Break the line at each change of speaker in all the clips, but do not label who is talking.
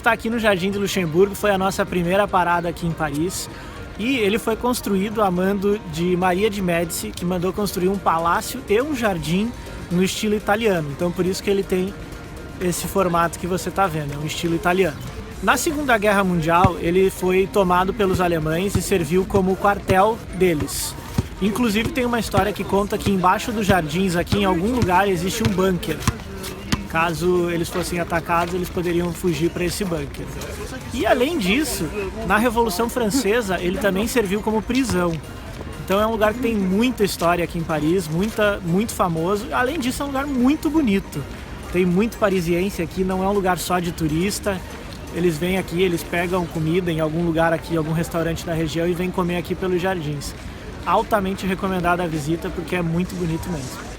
está aqui no Jardim de Luxemburgo, foi a nossa primeira parada aqui em Paris. E ele foi construído a mando de Maria de Médici, que mandou construir um palácio e um jardim no estilo italiano. Então por isso que ele tem esse formato que você está vendo, é um estilo italiano. Na Segunda Guerra Mundial, ele foi tomado pelos alemães e serviu como quartel deles. Inclusive tem uma história que conta que embaixo dos jardins, aqui em algum lugar, existe um bunker. Caso eles fossem atacados, eles poderiam fugir para esse bunker. E além disso, na Revolução Francesa, ele também serviu como prisão. Então é um lugar que tem muita história aqui em Paris, muito famoso. Além disso, é um lugar muito bonito. Tem muito parisiense aqui, não é um lugar só de turista. Eles vêm aqui, eles pegam comida em algum lugar aqui, algum restaurante da região e vêm comer aqui pelos jardins. Altamente recomendada a visita porque é muito bonito mesmo.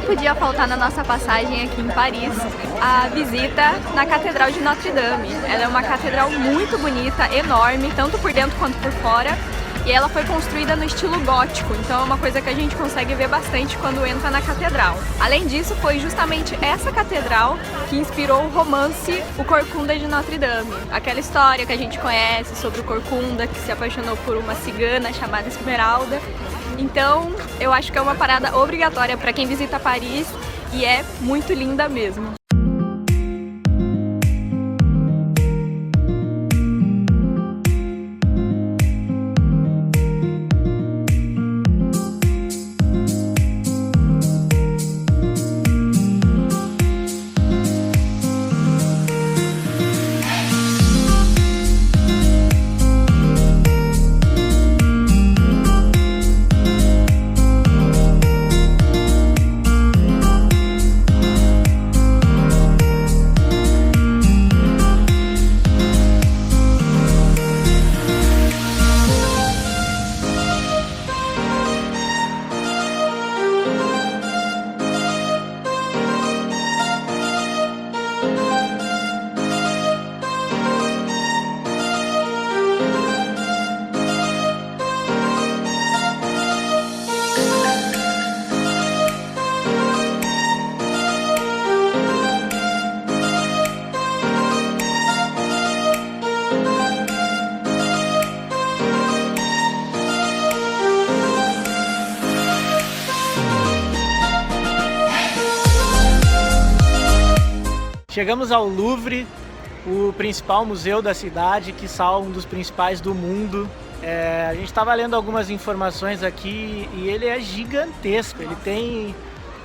Podia faltar na nossa passagem aqui em Paris a visita na Catedral de Notre Dame. Ela é uma catedral muito bonita, enorme, tanto por dentro quanto por fora, e ela foi construída no estilo gótico, então é uma coisa que a gente consegue ver bastante quando entra na catedral. Além disso, foi justamente essa catedral que inspirou o romance O Corcunda de Notre Dame, aquela história que a gente conhece sobre o Corcunda que se apaixonou por uma cigana chamada Esmeralda. Então, eu acho que é uma parada obrigatória para quem visita Paris e é muito linda mesmo.
Chegamos ao Louvre, o principal museu da cidade, quiçá um dos principais do mundo. A gente estava lendo algumas informações aqui e ele é gigantesco, ele tem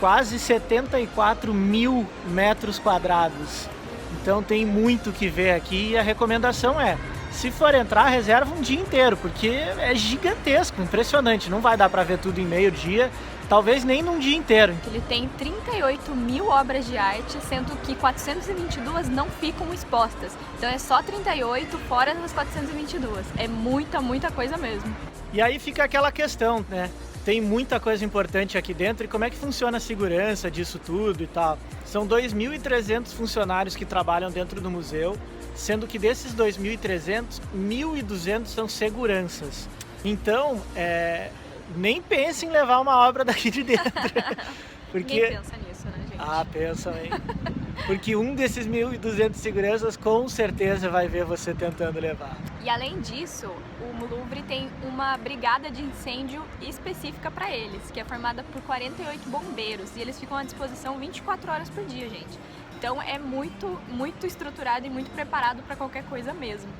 quase 74 mil metros quadrados. Então tem muito o que ver aqui e a recomendação é, se for entrar, reserva um dia inteiro, porque é gigantesco, impressionante, não vai dar para ver tudo em meio dia. Talvez nem num dia inteiro.
Ele tem 38 mil obras de arte, sendo que 422 não ficam expostas. Então é só 38 fora das 422. É muita coisa mesmo.
E aí fica aquela questão, né? Tem muita coisa importante aqui dentro e como é que funciona a segurança disso tudo e tal. São 2.300 funcionários que trabalham dentro do museu, sendo que desses 2.300, 1.200 são seguranças. Então, nem pense em levar uma obra daqui de dentro. Porque...
Ninguém pensa nisso, né, gente?
Ah, pensa, hein? Porque um desses 1.200 seguranças com certeza vai ver você tentando levar.
E além disso, o Louvre tem uma brigada de incêndio específica para eles, que é formada por 48 bombeiros, e eles ficam à disposição 24 horas por dia, gente. Então é muito estruturado e muito preparado para qualquer coisa mesmo.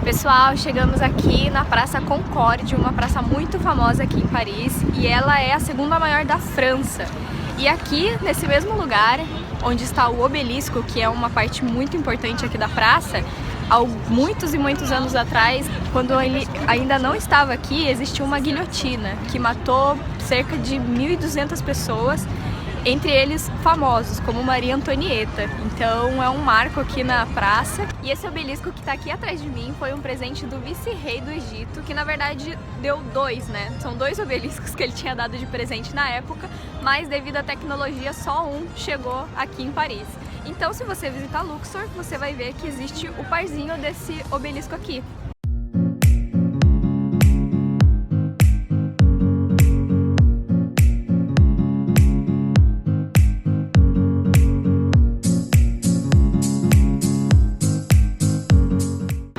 Pessoal, chegamos aqui na Praça Concorde, uma praça muito famosa aqui em Paris, e ela é a segunda maior da França. E aqui, nesse mesmo lugar, onde está o obelisco, que é uma parte muito importante aqui da praça, há muitos e muitos anos atrás, quando ele ainda não estava aqui, existiu uma guilhotina que matou cerca de 1.200 pessoas, entre eles famosos, como Maria Antonieta. Então é um marco aqui na praça. E esse obelisco que está aqui atrás de mim foi um presente do vice-rei do Egito, que na verdade deu dois, né? São dois obeliscos que ele tinha dado de presente na época, mas devido à tecnologia só um chegou aqui em Paris. Então se você visitar Luxor, você vai ver que existe o parzinho desse obelisco aqui.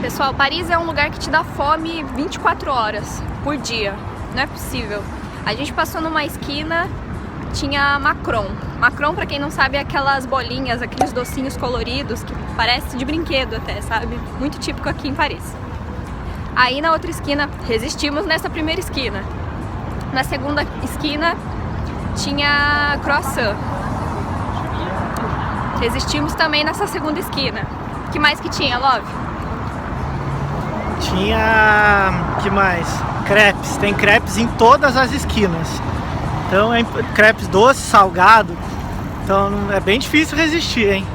Pessoal, Paris é um lugar que te dá fome 24 horas por dia, não é possível. A gente passou numa esquina, tinha Macron. Macron, pra quem não sabe, é aquelas bolinhas, aqueles docinhos coloridos que parece de brinquedo até, sabe? Muito típico aqui em Paris. Aí na outra esquina, resistimos nessa primeira esquina. Na segunda esquina tinha croissant. Resistimos também nessa segunda esquina. O que mais que tinha, Love?
Tinha... que mais? Crepes. Tem crepes em todas as esquinas. Então é crepes doce, salgado. Então é bem difícil resistir, hein?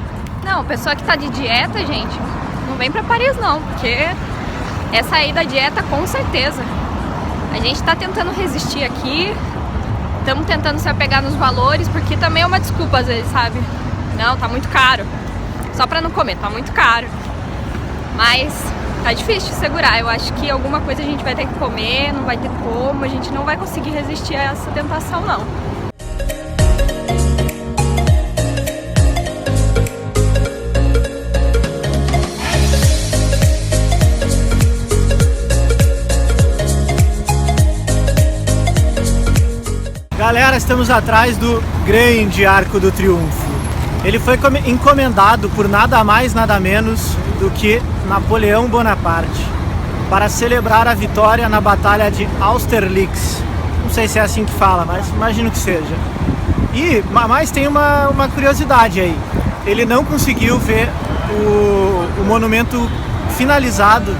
Não, pessoa que tá de dieta, gente, não vem pra Paris não, porque é sair da dieta com certeza. A gente tá tentando resistir aqui, estamos tentando se apegar nos valores, porque também é uma desculpa às vezes, sabe? Não, tá muito caro. Só pra não comer, tá muito caro. Mas tá difícil de segurar, eu acho que alguma coisa a gente vai ter que comer, não vai ter como, a gente não vai conseguir resistir a essa tentação não.
Galera, estamos atrás do grande Arco do Triunfo. Ele foi encomendado por nada mais, nada menos do que Napoleão Bonaparte para celebrar a vitória na Batalha de Austerlitz. Não sei se é assim que fala, mas imagino que seja. Mas tem uma curiosidade aí. Ele não conseguiu ver o monumento finalizado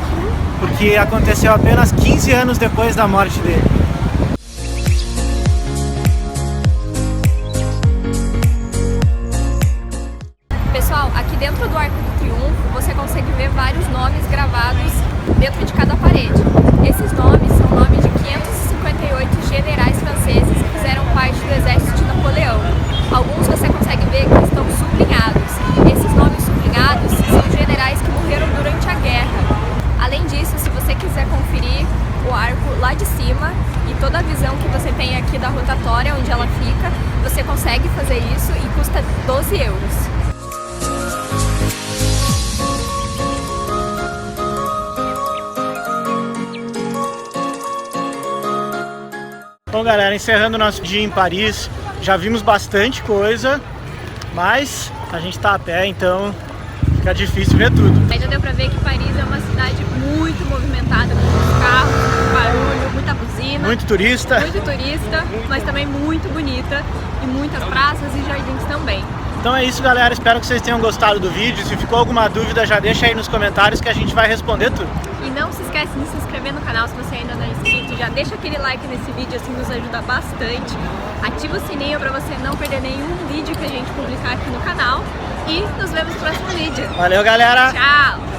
porque aconteceu apenas 15 anos depois da morte dele.
Pessoal, aqui dentro do Arco do Triunfo você consegue ver vários nomes gravados dentro de cada parede. Esses nomes são nomes de 558 generais franceses que fizeram parte do exército de Napoleão. Alguns você consegue ver que estão sublinhados. Esses nomes sublinhados são generais que morreram durante a guerra. Além disso, se você quiser conferir o arco lá de cima e toda a visão que você tem aqui da rotatória, onde ela fica, você consegue fazer isso e custa 12 euros.
Bom, galera, encerrando o nosso dia em Paris, já vimos bastante coisa, mas a gente tá a pé, então fica difícil ver tudo.
Aí já deu pra ver que Paris é uma cidade muito movimentada, com muitos carros, muito barulho, muita buzina.
Muito turista.
Muito turista, mas também muito bonita, e muitas praças e jardins também.
Então é isso, galera, espero que vocês tenham gostado do vídeo. Se ficou alguma dúvida, já deixa aí nos comentários que a gente vai responder tudo.
E não se esquece de se inscrever no canal se você ainda não é inscrito. Já deixa aquele like nesse vídeo, assim nos ajuda bastante. Ativa o sininho para você não perder nenhum vídeo que a gente publicar aqui no canal. E nos vemos no próximo vídeo.
Valeu, galera!
Tchau!